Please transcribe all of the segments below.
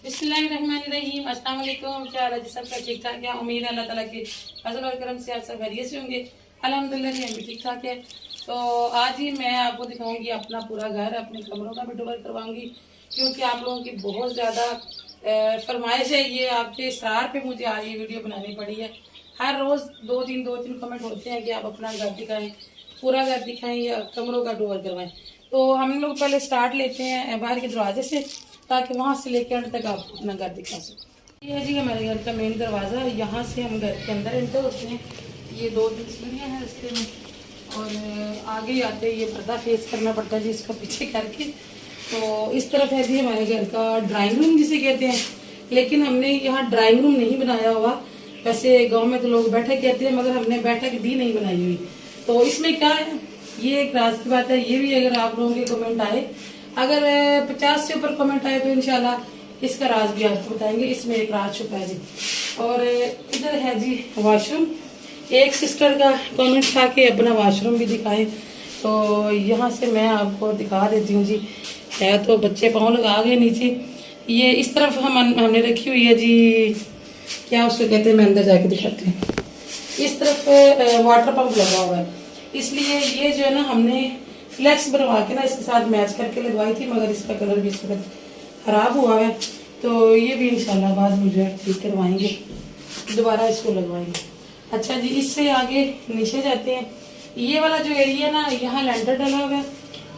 बिस्मिल्लाहिर्रहमानिर्रहीम। अस्सलाम वालेकुम। क्या हाल है जी सबका? ठीक ठाक है। उम्मीद है अल्लाह ताला के फजल और करम से आप सब खैरियत से होंगे। अल्हम्दुलिल्लाह जी हम भी ठीक ठाक है। तो आज ही मैं आपको दिखाऊंगी अपना पूरा घर, अपने कमरों का भी टूर करवाऊंगी, क्योंकि आप लोगों की बहुत ज़्यादा फरमाइश है। ये आपके इसरार पे मुझे आज ये वीडियो बनानी पड़ी है। हर रोज़ दो तीन कमेंट होते हैं कि आप अपना घर दिखाएं, पूरा घर दिखाएं या कमरों का टूर करवाएं। तो हम लोग पहले स्टार्ट लेते हैं बाहर के दरवाजे से, ताकि वहां से लेकर अंत तक आप अपना घर दिखा सकें। ये है जी हमारे घर का मेन दरवाज़ा। यहाँ से हम घर के अंदर एंटर होते हैं। ये 2-3 सीढ़ियाँ हैं रास्ते में, और आगे ही आते ये पर्दा फेस करना पड़ता है जी इसका पीछे करके। तो इस तरफ है जी हमारे घर का ड्राइंग रूम जिसे कहते हैं, लेकिन हमने यहाँ ड्राइंग रूम नहीं बनाया हुआ। वैसे गांव में तो लोग बैठक कहते हैं, मगर हमने बैठक भी नहीं बनाई हुई। तो इसमें क्या है, ये एक राज की बात है। ये भी अगर आप लोगों के कमेंट आए, अगर 50 से ऊपर कमेंट आए तो इंशाल्लाह इसका राज भी आपको बताएंगे। इसमें एक राज छुपा है जी। और इधर है जी वॉशरूम। एक सिस्टर का कमेंट था कि अपना वॉशरूम भी दिखाएं, तो यहाँ से मैं आपको दिखा देती हूँ जी। है तो बच्चे पाँव लगा गए नीचे। ये इस तरफ हमने रखी हुई है जी, क्या उसको कहते हैं, मैं अंदर जाके दिखाती हूँ। इस तरफ वाटर पंप लगा हुआ है, इसलिए ये जो है ना हमने फ्लैक्स बनवा के ना इसके साथ मैच करके लगवाई थी, मगर इसका कलर भी इस वक्त खराब हुआ है। तो ये भी इंशाल्लाह बाद में जो है ठीक करवाएंगे, दोबारा इसको लगवाएंगे। अच्छा जी, इससे आगे नीचे जाते हैं। ये वाला जो एरिया ना, यहाँ लेंटर डला हुआ है,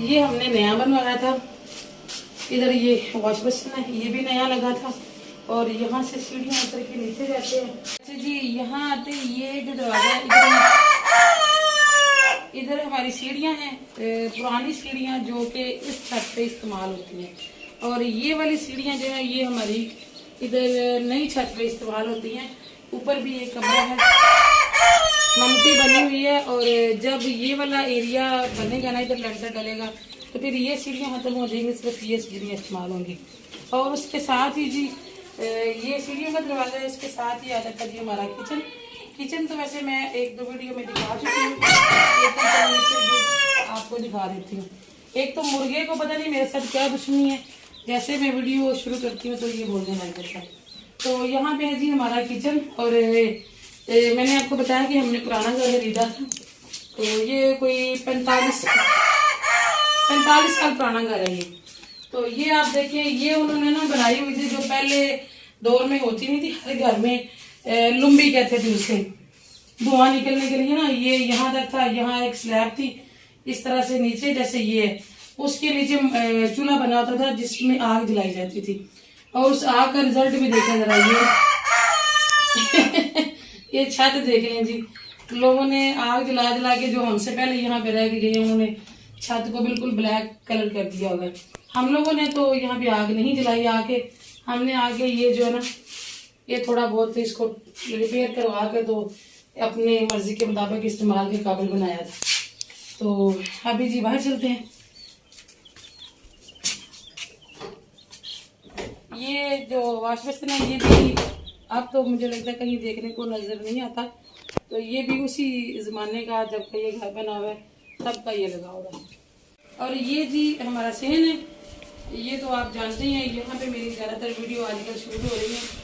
ये हमने नया बनवाया था। इधर ये वॉश बेसिन है, ये भी नया लगा था। और यहाँ से सीढ़ियाँ उतर के नीचे जाते हैं। अच्छा जी, यहाँ आते ये जो दरवाजा है, इधर हमारी सीढ़ियाँ हैं, पुरानी सीढ़ियाँ जो कि इस छत पे इस्तेमाल होती हैं। और ये वाली सीढ़ियाँ जो है ये हमारी इधर नई छत पे इस्तेमाल होती हैं। ऊपर भी एक कमरा है, ममटी बनी हुई है। और जब ये वाला एरिया बनेगा ना, इधर लेंटर डलेगा, तो फिर ये सीढ़ियाँ खत्म हो जाएंगी, सिर्फ ये सीढ़ियाँ इस्तेमाल होंगी। और उसके साथ ही जी ये सीढ़ियों का दरवाजा है, इसके साथ ही आ जाता जी हमारा किचन। किचन तो वैसे मैं 1-2 वीडियो में दिखा चुकी हूँ, लेकिन आपको दिखा देती हूँ। एक तो मुर्गे को पता नहीं मेरे साथ क्या दुश्मनी है, जैसे मैं वीडियो शुरू करती हूँ तो ये बोलने लग जाता है। तो यहाँ पे है जी हमारा किचन। और मैंने आपको बताया कि हमने पुराना घर खरीदा था, तो ये कोई 45 साल पुराना घर है ये। तो ये आप देखिए, ये उन्होंने ना बनाई हुई थी जो पहले दौर में होती नहीं थी, हर घर में लुम्बी कहते थे उसे, धुआं निकलने के लिए ना। ये यहाँ तक था, यहाँ एक स्लैब थी इस तरह से नीचे, जैसे ये उसके नीचे चूल्हा बना होता था जिसमें आग जलाई जाती थी। और उस आग का रिजल्ट भी देखें जरा, ये छत देख लें जी। लोगों ने आग जला जला के, जो हमसे पहले यहाँ पे रह के गए, उन्होंने छत को बिल्कुल ब्लैक कलर कर दिया होगा। हम लोगों ने तो यहाँ पे आग नहीं जलाई, आके हमने आगे ये जो है ना, ये थोड़ा बहुत इसको रिपेयर करवा के तो अपने मर्जी के मुताबिक इस्तेमाल के काबिल बनाया था। तो अभी जी बाहर चलते हैं। ये जो वॉश बेसिन है, ये भी अब तो मुझे लगता है कहीं देखने को नजर नहीं आता। तो ये भी उसी जमाने का, जब का ये घर बना हुआ है तब का ये लगा हुआ है। और ये जी हमारा सहन है, ये तो आप जानते ही हैं। यहाँ पे मेरी ज़्यादातर वीडियो आजकल शूट हो रही है,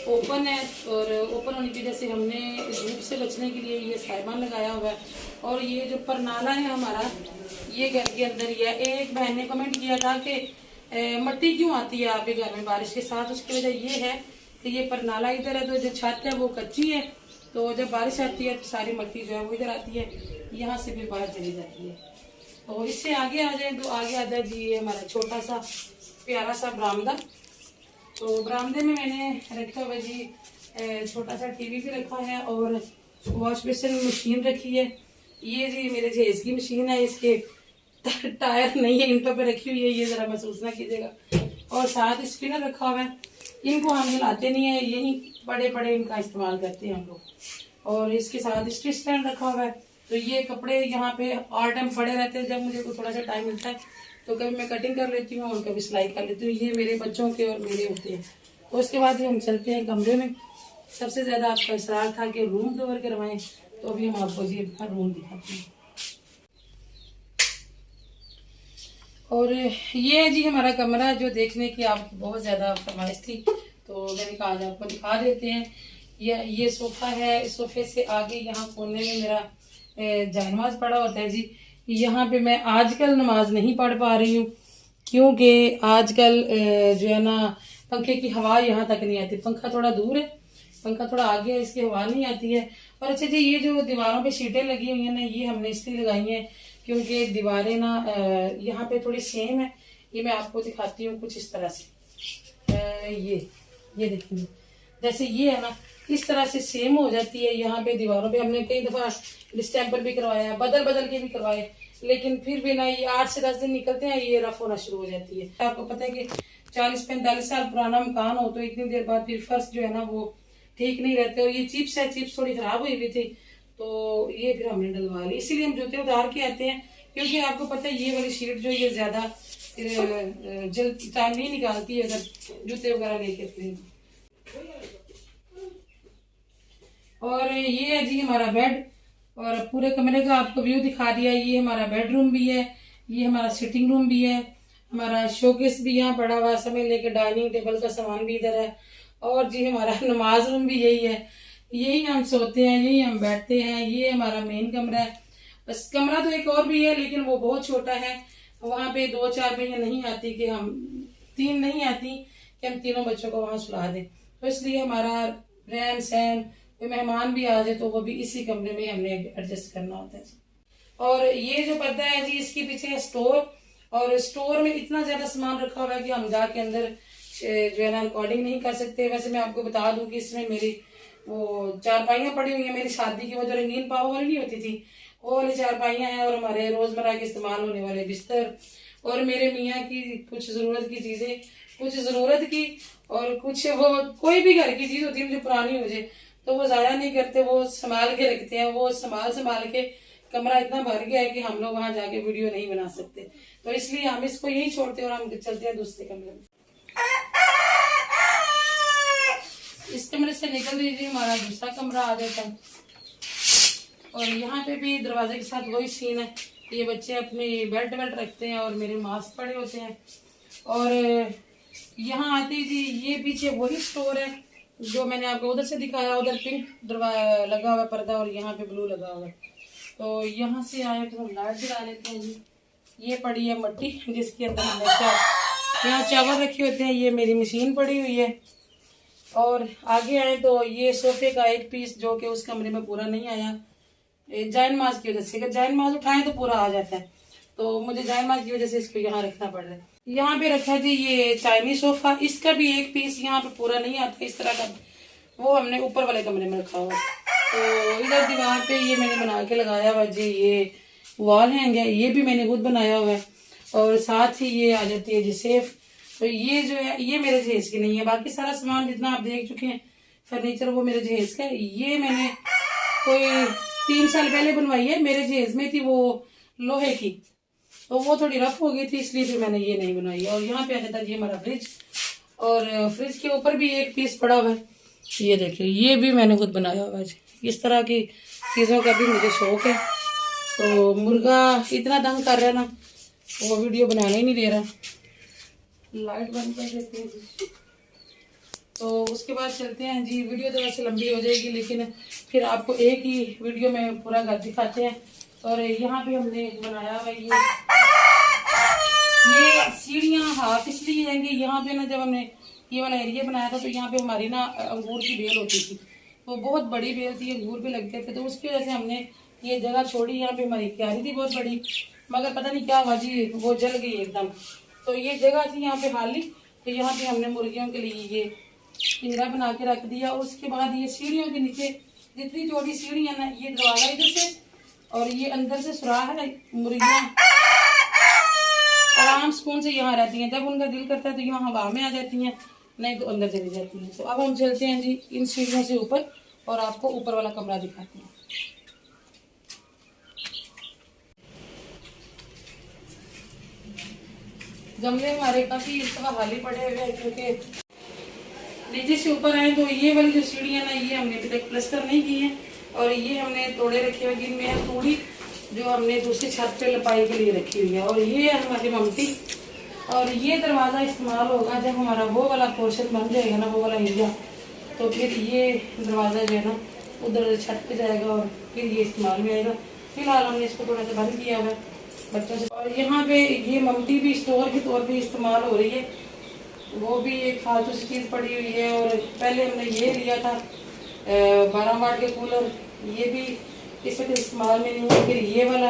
ओपन है। और ओपन होने की वजह से हमने धूप से बचने के लिए ये साइबान लगाया हुआ है। और ये जो परनाला है हमारा, ये घर के अंदर ही है। एक बहन ने कमेंट किया था कि मट्टी क्यों आती है आपके घर में बारिश के साथ, उसकी वजह ये है कि ये परनाला इधर है, तो जो छत है वो कच्ची है, तो जब बारिश आती है तो सारी मट्टी जो है वो इधर आती है, यहाँ से फिर बाहर चली जाती है। और इससे आगे आ जाए तो आगे आता है जी ये हमारा छोटा सा प्यारा सा बरामदा। तो बरामदे में मैंने रखा हुआ जी छोटा सा टीवी भी रखा है, और वॉश बेसिन मशीन रखी है। ये जी मेरे जहेज की मशीन है, इसके टायर नहीं है, इंटों पे रखी हुई है, ये जरा महसूस ना कीजिएगा। और साथ स्पिनर रखा हुआ है, इनको हम हिलाते नहीं है, यही बड़े बड़े इनका इस्तेमाल करते हैं हम लोग। और इसके साथ स्टिच स्टैंड रखा हुआ है। तो ये कपड़े यहाँ पे ऑल टाइम पड़े रहते हैं, जब मुझे थोड़ा सा टाइम मिलता है तो कभी मैं कटिंग कर लेती हूँ और कभी सिलाई कर लेती हूँ। ये मेरे बच्चों के और मेरे होते हैं। तो उसके बाद हम चलते हैं कमरे में। सबसे ज़्यादा आपका इसरार था कि रूम कवर करवाएं, तो अभी हम आपको जी अपना रूम दिखाते हैं। और ये है जी हमारा कमरा, जो देखने की आपकी बहुत ज़्यादा फरमाइश थी, तो मैंने कहा आज आपको दिखा देते हैं। ये सोफ़ा है, इस सोफ़े से आगे यहाँ कोने में मेरा जायनमाज पड़ा होता है जी। यहाँ पे मैं आजकल नमाज नहीं पढ़ पा रही हूँ, क्योंकि आजकल जो है ना पंखे की हवा यहाँ तक नहीं आती। पंखा थोड़ा दूर है, पंखा थोड़ा आगे है, इसकी हवा नहीं आती है। और अच्छा जी, ये जो दीवारों पे शीटें लगी हुई हैं ना, ये हमने इसलिए लगाई हैं क्योंकि दीवारें ना यहाँ पे थोड़ी सेम है। ये मैं आपको दिखाती हूँ कुछ इस तरह से। ये देखिए, जैसे ये है ना, इस तरह से सेम हो जाती है। यहाँ पे दीवारों पे हमने कई दफा डिस्टेम्पर भी करवाया, बदल बदल के भी करवाए, लेकिन फिर भी ना ये 8 से 10 दिन निकलते हैं, ये रफ होना शुरू हो जाती है। आपको पता है कि 40-45 साल पुराना मकान हो तो इतनी देर बाद फिर फर्श जो है ना वो ठीक नहीं रहते। और ये चिप्स है, चिप्स थोड़ी खराब हुई हुई थी, तो ये फिर हमने डलवा ली। इसीलिए हम जूते उतार के आते हैं, क्योंकि आपको पता है ये वाली शीट जो ये ज्यादा जल्द टाइम नहीं निकालती है अगर जूते वगैरह लेके फिर। और ये है जी हमारा बेड, और पूरे कमरे का आपको व्यू दिखा दिया। ये हमारा बेडरूम भी है, ये हमारा सिटिंग रूम भी है, हमारा शोकेस भी यहाँ पड़ा हुआ है, समय लेके डाइनिंग टेबल का सामान भी इधर है। और जी हमारा नमाज रूम भी यही है, यही हम सोते हैं, यही हम बैठते हैं। ये हमारा मेन कमरा है। बस कमरा तो एक और भी है, लेकिन वो बहुत छोटा है, वहाँ पे 2-4 पहिया नहीं आती कि हम 3 नहीं आती कि हम तीनों बच्चों को वहाँ सुला दें। तो इसलिए हमारा रहन सहन, कोई मेहमान भी आ जाए तो वो भी इसी कमरे में हमने एडजस्ट करना होता है। और ये जो पर्दा है जी, इसके पीछे है स्टोर, और स्टोर में इतना ज्यादा सामान रखा हुआ है कि हम जाके अंदर जो है ना रिकॉर्डिंग नहीं कर सकते। वैसे मैं आपको बता दूं कि इसमें मेरी वो चारपाइयाँ पड़ी हुई है, मेरी शादी की वो जो रंगीन पाव वाली नहीं होती थी, वो वाली चारपाइयाँ हैं, और हमारे रोजमर्रा के इस्तेमाल होने वाले बिस्तर, और मेरे मियाँ की कुछ जरूरत की चीजें, कुछ जरूरत की, और कुछ वो कोई भी घर की चीज होती है जो पुरानी हो जाए तो वो ज्यादा नहीं करते, वो संभाल के रखते हैं। वो संभाल के कमरा इतना भर गया है कि हम लोग वहां जाके वीडियो नहीं बना सकते, तो इसलिए हम इसको यही छोड़ते हैं और हम चलते हैं दूसरे कमरे में। इस कमरे से निकल दीजिए, हमारा दूसरा कमरा आ जाता है। और यहाँ पे भी दरवाजे के साथ वही सीन है, ये बच्चे अपनी बेल्ट रखते हैं और मेरे मास्क पड़े होते हैं। और यहाँ आते जी, ये पीछे वही स्टोर है जो मैंने आपको उधर से दिखाया, उधर पिंक लगा हुआ पर्दा और यहाँ पे ब्लू लगा हुआ है। तो यहाँ से आए तो हम लाइट जला लेते हैं जी। ये पड़ी है मट्टी जिसके अंदर हमने यहाँ चावल रखे होते हैं, ये मेरी मशीन पड़ी हुई है। और आगे आए तो ये सोफे का एक पीस जो कि उस कमरे में पूरा नहीं आया जायन माज की वजह से, अगर जायन माज उठाए तो पूरा आ जाता है, तो मुझे जायन माज की वजह से इसको यहाँ रखना पड़ रहा है। यहाँ पे रखा जी ये चाइनीज सोफा, इसका भी एक पीस यहाँ पे पूरा नहीं आता इस तरह का, वो हमने ऊपर वाले कमरे में रखा हुआ। तो इधर दीवार पे ये मैंने बना के लगाया हुआ जी, ये वॉल हैंग है, ये भी मैंने खुद बनाया हुआ है। और साथ ही ये आ जाती है जी सेफ। तो ये जो है ये मेरे जहेज की नहीं है, बाकी सारा सामान जितना आप देख चुके हैं फर्नीचर वो मेरे जहेज का है। ये मैंने कोई 3 साल पहले बनवाई है, मेरे जहेज में थी वो लोहे की, तो वो थोड़ी रफ हो गई थी, इसलिए फिर मैंने ये नहीं बनाई। और यहाँ पे आ जाता है ये हमारा फ्रिज, और फ्रिज के ऊपर भी एक पीस पड़ा हुआ है, ये देखिए, ये भी मैंने खुद बनाया हुआ है। इस तरह की चीज़ों का भी मुझे शौक है। तो मुर्गा इतना तंग कर रहा है ना, वो वीडियो बनाने ही नहीं दे रहा। लाइट बंद कर देते हैं जी। तो उसके बाद चलते हैं जी, वीडियो तो वैसे लंबी हो जाएगी लेकिन फिर आपको एक ही वीडियो में पूरा घर दिखाते हैं। और यहाँ पे हमने बनाया हुआ ये सीढ़ियाँ हाफ इसलिए जाएंगे, यहाँ पे ना जब हमने ये वाला एरिया बनाया था तो यहाँ पे हमारी ना अंगूर की बेल होती थी, तो बहुत बड़ी बेल थी, अंगूर भी लगते थे, तो उसकी वजह से हमने ये जगह छोड़ी। यहाँ पे हमारी क्यारी थी बहुत बड़ी, मगर पता नहीं क्या हुआ जी, वो जल गई एकदम। तो ये जगह थी यहाँ पे खाली, तो यहाँ पे हमने मुर्गियों के लिए ये पिंजरा बना के रख दिया। और उसके बाद ये सीढ़ियों के नीचे जितनी चौड़ी सीढ़ी है ना, ये दरवाजा इधर से और ये अंदर से सुराख है, मुर्गियाँ आराम सुकून से यहाँ रहती हैं। जब उनका दिल करता है तो यहाँ हवा में आ जाती हैं, नहीं तो अंदर चली जाती हैं। तो अब हम चलते हैं जी इन सीढ़ियों से ऊपर और आपको ऊपर वाला कमरा दिखाते हैं। गमले हमारे काफी इस तरह खाली पड़े हुए हैं, क्योंकि नीचे से ऊपर आए तो ये वाली जो सीढ़ी है ना, ये हमने अभी तक प्लास्टर नहीं की है, और ये हमने तोड़े रखे हुए, जिनमें है तोड़ी जो हमने दूसरी छत पे लपाई के लिए रखी हुई है। और ये है हमारी ममटी। और ये दरवाज़ा इस्तेमाल होगा जब हमारा वो वाला पोर्शन बन जाएगा ना, वो वाला एरिया, तो फिर ये दरवाज़ा जो है ना उधर छत पे जाएगा और फिर ये इस्तेमाल में आएगा। फिलहाल हमने इसको थोड़ा सा बंद किया हुआ है बच्चों से। और यहाँ पे ये ममटी भी स्टोर के तौर पे इस्तेमाल हो रही है, वो भी एक फालतू सी चीज़ पड़ी हुई है। और पहले हमने ये लिया था 12 वाट के कूलर, ये भी इस वक्त इस्तेमाल में नहीं है। फिर ये वाला,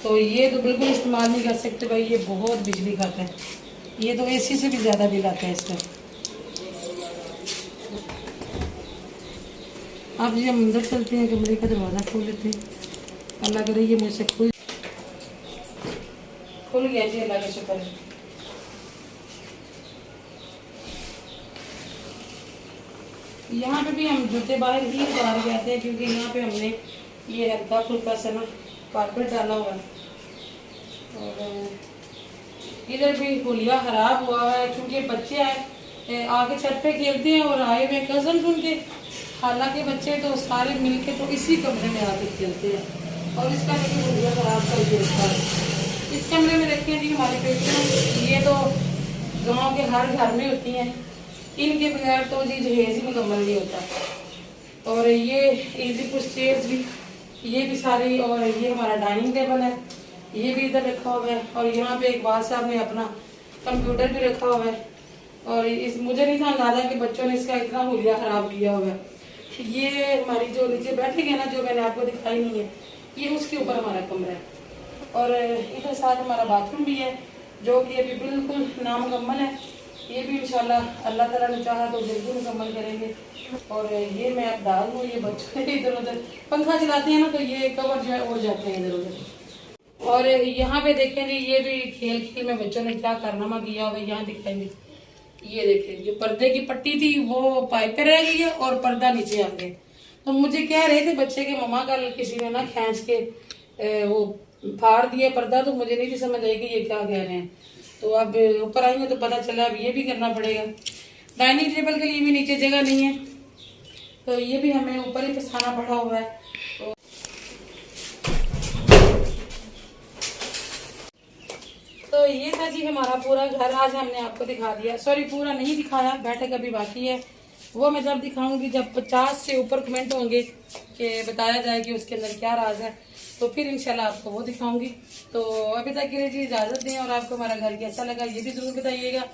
तो ये तो बिल्कुल इस्तेमाल नहीं कर सकते भाई, ये बहुत बिजली खाता है, ये तो एसी से भी ज़्यादा बिल आता है इसका। अब जी हम अंदर चलते हैं, कमरे का दरवाज़ा खोल लेते हैं। अल्लाह करे ये मुझसे खुल गया जी, अल्लाह का शुक्र है। यहाँ पे भी हम जूते बाहर ही उतार के आते हैं, क्योंकि यहाँ पे हमने ये हल्का फुल्का सा ना कारपेट डाला हुआ है। और इधर भी हुलिया खराब हुआ है, क्योंकि बच्चे आए आगे छत पे खेलते हैं और आए हुए कजन उनके, हालांकि बच्चे तो सारे मिलके तो इसी कमरे में आके खेलते हैं। और इसका देखिए हुलिया खराब कर दिया इसका। इस कमरे में देखिए जी हमारी बेटियाँ, ये तो गाँव के हर घर में होती हैं, इनके बगैर तो जी जहेज ही मुकम्मल नहीं होता। और ये इजी पुश चेयर्स भी, ये भी सारी, और ये हमारा डाइनिंग टेबल है, ये भी इधर रखा हुआ है। और यहाँ पे इकबाल साहब ने अपना कंप्यूटर भी रखा हुआ है। और इस मुझे नहीं था अंदाजा कि बच्चों ने इसका इतना हुलिया खराब किया हुआ है। ये हमारी जो नीचे बैठे गए ना, जो मैंने आपको दिखाई नहीं है, ये उसके ऊपर हमारा कमरा है। और इधर साथ हमारा बाथरूम भी है, जो कि अभी बिल्कुल नामुकम्मल है। ये भी इंशाल्लाह अल्लाह ताला ने चाहा तो जल्दी मुकम्मल करेंगे। और ये मैं अब डाल दूँ, ये बच्चों इधर उधर पंखा चलाते हैं ना, तो ये कवर जो है उड़ जाते हैं इधर उधर। और यहाँ पे देखें जी, ये भी खेल खेल में बच्चों ने क्या कारनामा किया हुआ यहाँ दिखाएंगे। ये देखें, जो पर्दे की पट्टी थी वो पाइप पे रह गई है और पर्दा नीचे आ गया। तो मुझे कह रहे थे बच्चे के मम्मा, कल किसी ने ना खींच के वो फाड़ दिया पर्दा, तो मुझे नहीं थी समझ आई कि ये क्या कह रहे हैं। तो अब ऊपर आई है तो पता चला अब ये भी करना पड़ेगा। डाइनिंग टेबल के लिए भी नीचे जगह नहीं है, तो ये भी हमें ऊपर ही फंसाना पड़ा हुआ है। तो ये था जी हमारा पूरा घर, आज हमने आपको दिखा दिया। सॉरी, पूरा नहीं दिखाया, बैठक अभी बाकी है, वो मैं जब दिखाऊंगी जब 50 से ऊपर कमेंट होंगे कि बताया जाए कि उसके अंदर क्या राज है, तो फिर इंशाल्लाह आपको वो दिखाऊंगी। तो अभी तक के लिए जी इजाज़त दें, और आपको हमारा घर कैसा लगा ये भी ज़रूर बताइएगा।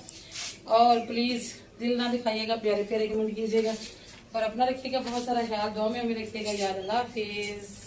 और प्लीज़ दिल ना दिखाइएगा, प्यारे प्यारे कमेंट कीजिएगा, और अपना रखिएगा बहुत सारा ख्याल, दुआ में हमें रखिएगा याद। अल्लाह हाफिज़।